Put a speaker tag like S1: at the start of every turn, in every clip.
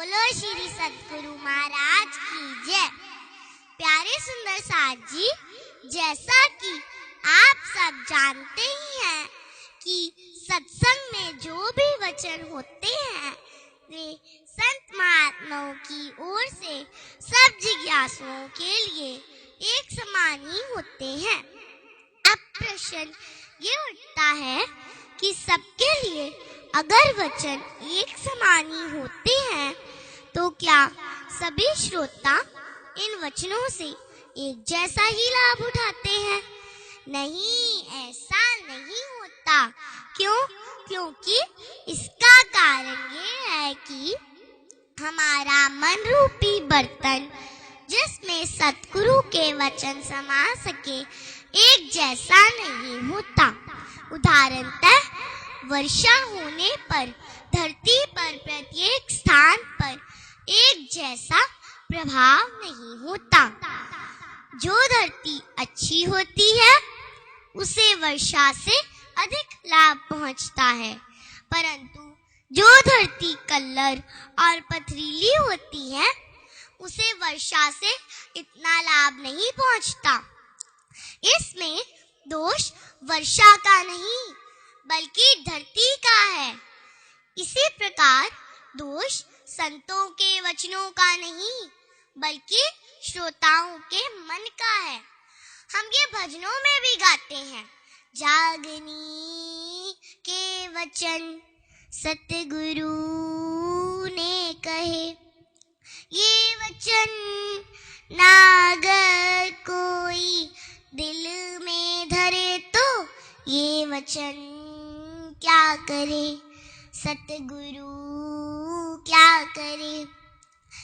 S1: बोलो श्री सतगुरु महाराज की जय। प्यारे सुंदर साथ जी, जैसा कि आप सब जानते ही हैं कि सत्संग में जो भी वचन होते हैं वे संत महात्माओं की ओर से सब जिज्ञासुओं के लिए एक समान ही होते हैं। अब प्रश्न ये उठता है कि सबके लिए अगर वचन एक समान ही होते हैं तो क्या सभी श्रोता इन वचनों से एक जैसा ही लाभ उठाते हैं? नहीं, ऐसा नहीं होता। क्यों? क्योंकि इसका कारण ये है कि हमारा मन रूपी बर्तन जिसमें सतगुरु के वचन समा सके एक जैसा नहीं होता। उदाहरणतः वर्षा होने पर धरती पर प्रत्येक स्थान पर एक जैसा प्रभाव नहीं होता। जो धरती अच्छी होती है उसे वर्षा से अधिक लाभ पहुंचता है, परंतु जो धरती कल्लर और पथरीली होती है उसे वर्षा से इतना लाभ नहीं पहुंचता। इसमें दोष वर्षा का नहीं बल्कि धरती का है। इसी प्रकार दोष संतों के वचनों का नहीं बल्कि श्रोताओं के मन का है। हम ये भजनों में भी गाते हैं, जागनी के वचन सतगुरु ने कहे, ये वचन नागर कोई दिल में धरे तो ये वचन क्या करे, सतगुरु क्या करे।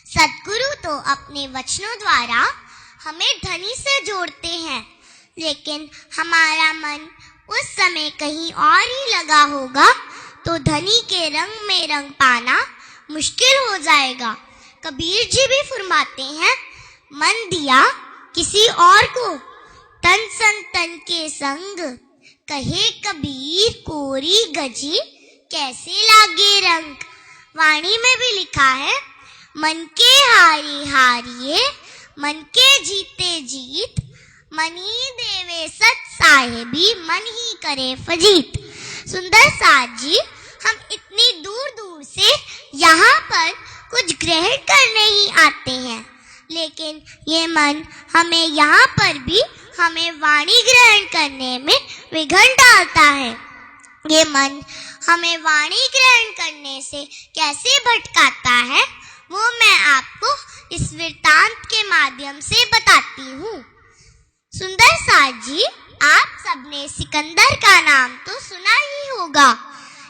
S1: सतगुरु तो अपने वचनों द्वारा हमें धनी से जोड़ते हैं, लेकिन हमारा मन उस समय कहीं और ही लगा होगा तो धनी के रंग में रंग पाना मुश्किल हो जाएगा। कबीर जी भी फरमाते हैं, मन दिया किसी और को तन संतन के संग, कहे कबीर कोरी गजी कैसे लागे रंग। वाणी में भी लिखा है, मन के हारी हारिए मन के जीते जीत, मन ही देवे सत साहेबी मन ही करे फजीत। सुंदर साथ जी, हम इतनी दूर दूर से यहाँ पर कुछ ग्रहण करने ही आते हैं, लेकिन ये मन हमें यहाँ पर भी हमें वाणी ग्रहण करने में विघ्न डालता है। ये मन हमें वाणी ग्रहण करने से कैसे भटकाता है वो मैं आपको इस वृत्तांत के माध्यम से बताती हूँ। सुंदर साथ जी, आप सबने सिकंदर का नाम तो सुना ही होगा।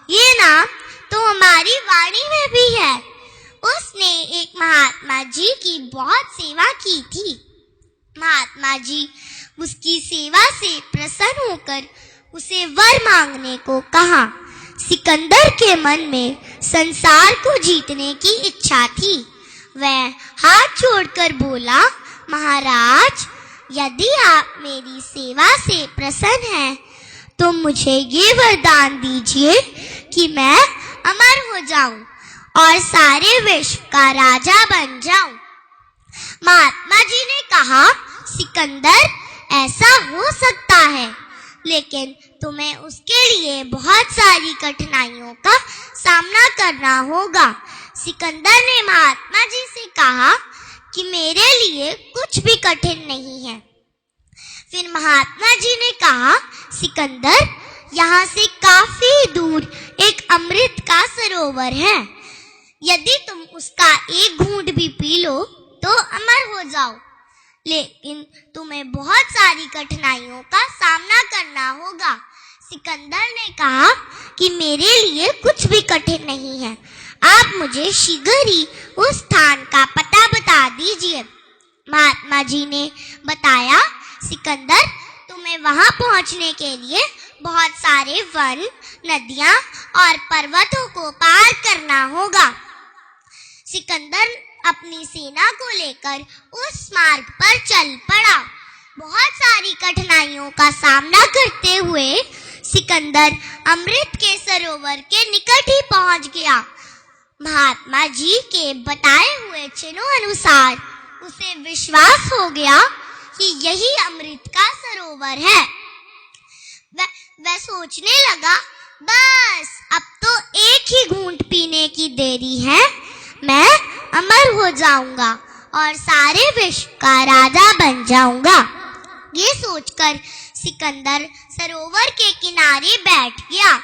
S1: ये नाम तो हमारी वाणी में भी है। उसने एक महात्मा जी की बहुत सेवा की थी। महात्मा जी उसकी सेवा से प्रसन्न होकर उसे वर मांगने को कहा। सिकंदर के मन में संसार को जीतने की इच्छा थी। वह हाथ जोड़कर बोला, महाराज, यदि आप मेरी सेवा से प्रसन्न हैं तो मुझे ये वरदान दीजिए कि मैं अमर हो जाऊं और सारे विश्व का राजा बन जाऊं। महात्मा जी ने कहा, सिकंदर, ऐसा हो सकता है, लेकिन तुम्हें उसके लिए बहुत सारी कठिनाइयों का सामना करना होगा। सिकंदर ने महात्मा जी से कहा कि मेरे लिए कुछ भी कठिन नहीं है। फिर महात्मा जी ने कहा, सिकंदर, यहाँ से काफी दूर एक अमृत का सरोवर है। यदि तुम उसका एक घूंट भी पी लो तो अमर हो जाओ, लेकिन तुम्हें बहुत सारी कठिनाइयों का सामना करना होगा। सिकंदर ने कहा कि मेरे लिए कुछ भी कठिन नहीं है, आप मुझे शीघ्र ही उस स्थान का पता बता दीजिए। महात्मा जी ने बताया, सिकंदर, तुम्हें वहां पहुंचने के लिए बहुत सारे वन, नदियां और पर्वतों को पार करना होगा। सिकंदर अपनी सेना को लेकर उस मार्ग पर चल पड़ा। बहुत सारी कठिनाइयों का सामना करते हुए सिकंदर अमृत के सरोवर के निकट ही पहुंच गया। महात्मा जी के बताए हुए चिन्हों अनुसार उसे विश्वास हो गया कि यही अमृत का सरोवर है। वह सोचने लगा, बस अब तो एक ही घूंट पीने की देरी है, मैं अमर हो जाऊंगा और सारे विश्व का राजा बन जाऊंगा। ये सोचकर सिकंदर सरोवर के किनारे बैठ गया।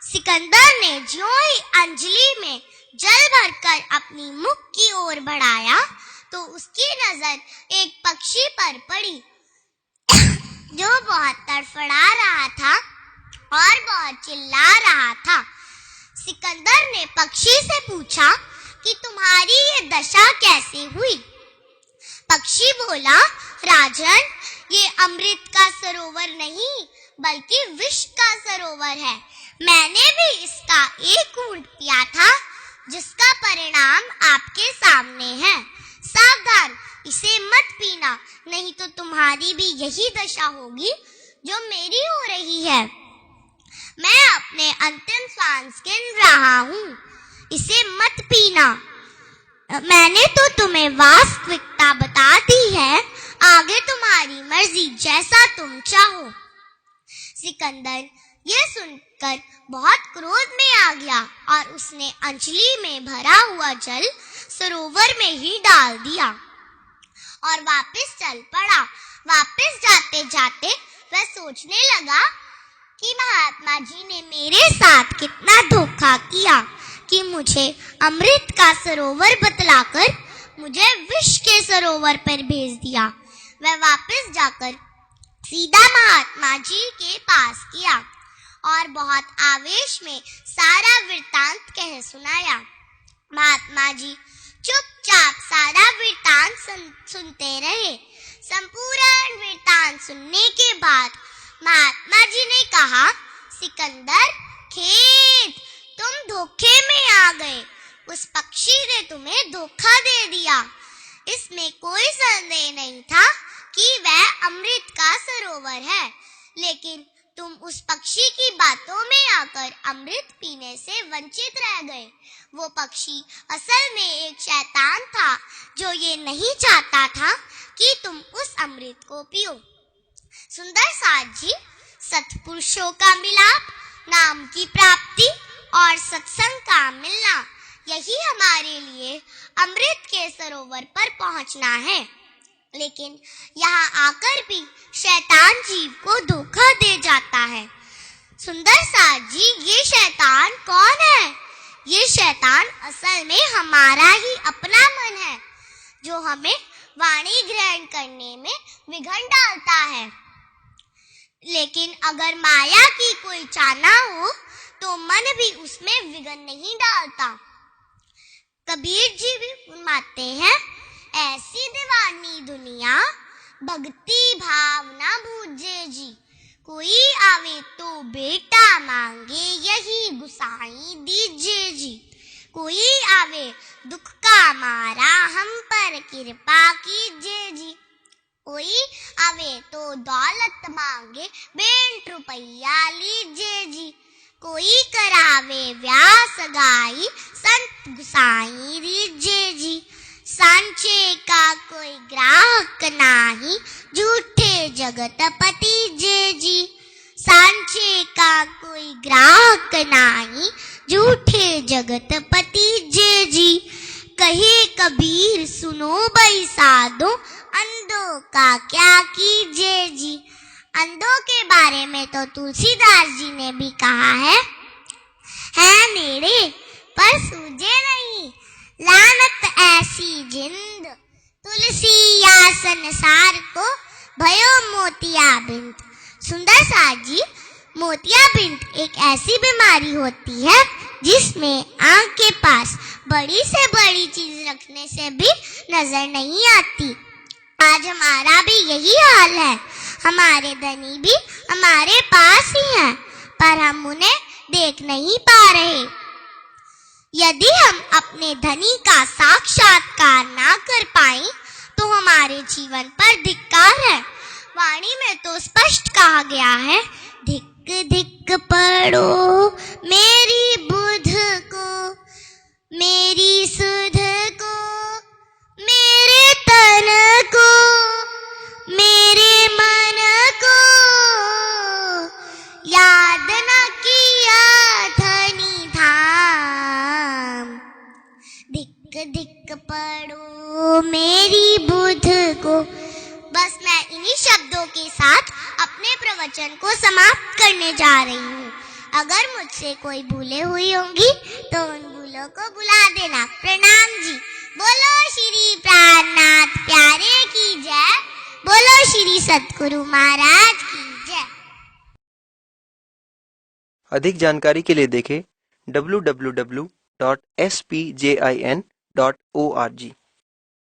S1: सिकंदर ने ज्यों ही अंजलि में जल भरकर अपनी मुख की ओर बढ़ाया तो उसकी नजर एक पक्षी पर पड़ी जो बहुत तड़फड़ा रहा था और बहुत चिल्ला रहा था। सिकंदर ने पक्षी से पूछा कि तुम्हारी ये दशा कैसे हुई? पक्षी बोला, राजन, ये अमृत का सरोवर नहीं बल्कि विष का सरोवर है। मैंने भी इसका एक घूंट पिया था जिसका परिणाम आपके सामने है। सावधान, इसे मत पीना, नहीं तो तुम्हारी भी यही दशा होगी जो मेरी हो रही है। मैं अपने अंतिम सांस गिन रहा हूँ, इसे मत पीना। मैंने तो तुम्हें वास्तविकता बता दी है, आगे तुम्हारी मर्जी, जैसा तुम चाहो। सिकंदर यह सुनकर बहुत क्रोध में आ गया और उसने अंजलि में भरा हुआ जल सरोवर में ही डाल दिया और वापस चल पड़ा। वापस जाते जाते वह सोचने लगा कि महात्मा जी ने मेरे साथ कितना धोखा किया कि मुझे अमृत का सरोवर बतलाकर मुझे विष के सरोवर पर भेज दिया। वह वापस जाकर सीधा महात्मा जी के पास गया और बहुत आवेश में सारा वृत्तांत कह सुनाया। महात्मा जी चुपचाप सारा वृत्तांत सुनते रहे। संपूर्ण वृत्तांत सुनने के बाद महात्मा जी ने कहा, सिकंदर, खेद, तुम धोखे में आ गए। उस पक्षी ने तुम्हें धोखा दे दिया। इसमें कोई संदेह नहीं था कि वह अमृत का सरोवर है, लेकिन तुम उस पक्षी की बातों में आकर अमृत पीने से वंचित रह गए। वो पक्षी असल में एक शैतान था जो ये नहीं चाहता था कि तुम उस अमृत को पियो। सुंदर साथ जी, सत्पुरुषों का मिलाप, नाम की प्राप्ति और सत्संग का मिलना, यही हमारे लिए अमृत के सरोवर पर पहुंचना है। लेकिन यहाँ आकर भी शैतान जीव को धोखा दे जाता है। सुंदर साथ जी, ये शैतान कौन है? ये शैतान असल में हमारा ही अपना मन है जो हमें वाणी ग्रहण करने में विघ्न डालता है। लेकिन अगर माया की कोई चाहना हो तो मन भी उसमें विघ्न नहीं डालता। कबीर जी भी फरमाते हैं, ऐसी दीवानी दुनिया भक्ति भाव ना बूझे जी, कोई आवे तो बेटा मांगे यही गुसाई दीजिए जी। कोई आवे दुख का मारा हम पर कृपा कीजिए जी। कोई आवे तो दौलत मांगे 20 रुपया लीजिए जी। कोई करावे व्यास गाई संत गुसाई दीजिए जी। सांचे का कोई ग्राहक नाही झूठे जगतपति जे जी। सांचे का कोई ग्राहक नाही झूठे जगतपति जे जी। कहे कबीर सुनो भाई साधो, अंधों का क्या कीजिए जी। अंधों के बारे में तो तुलसीदास जी ने भी कहा है नेड़े पर सूझे नहीं, लानत ऐसी जिंद, तुलसी या संसार को भयो मोतिया बिंद। सुंदर साथ जी, मोतिया बिंद एक ऐसी बीमारी होती है जिसमें आंख के पास बड़ी से बड़ी चीज रखने से भी नजर नहीं आती। आज हमारा भी यही हाल है। हमारे धनी भी हमारे पास ही हैं, पर हम उन्हें देख नहीं पा रहे। यदि हम अपने धनी का साक्षात्कार ना कर पाए तो हमारे जीवन पर धिक्कार है। वाणी में तो स्पष्ट कहा गया है, धिक धिक पड़ो मेरी बुध को, मेरी सुध को, मेरे तन को, मेरे मन को याद न किया धनी धाम। धिक धिक पड़ो मेरी बुध को। बस मैं इन्हीं शब्दों के साथ अपने प्रवचन को समाप्त करने जा रही हूँ। अगर मुझसे कोई भूले हुई होंगी तो उन भूलों को भुला देना। प्रणाम जी। बोलो श्री प्राणनाथ प्यारे की जय। बोलो श्री सतगुरु महाराज की जय।
S2: अधिक जानकारी के लिए देखें www.spjin.org।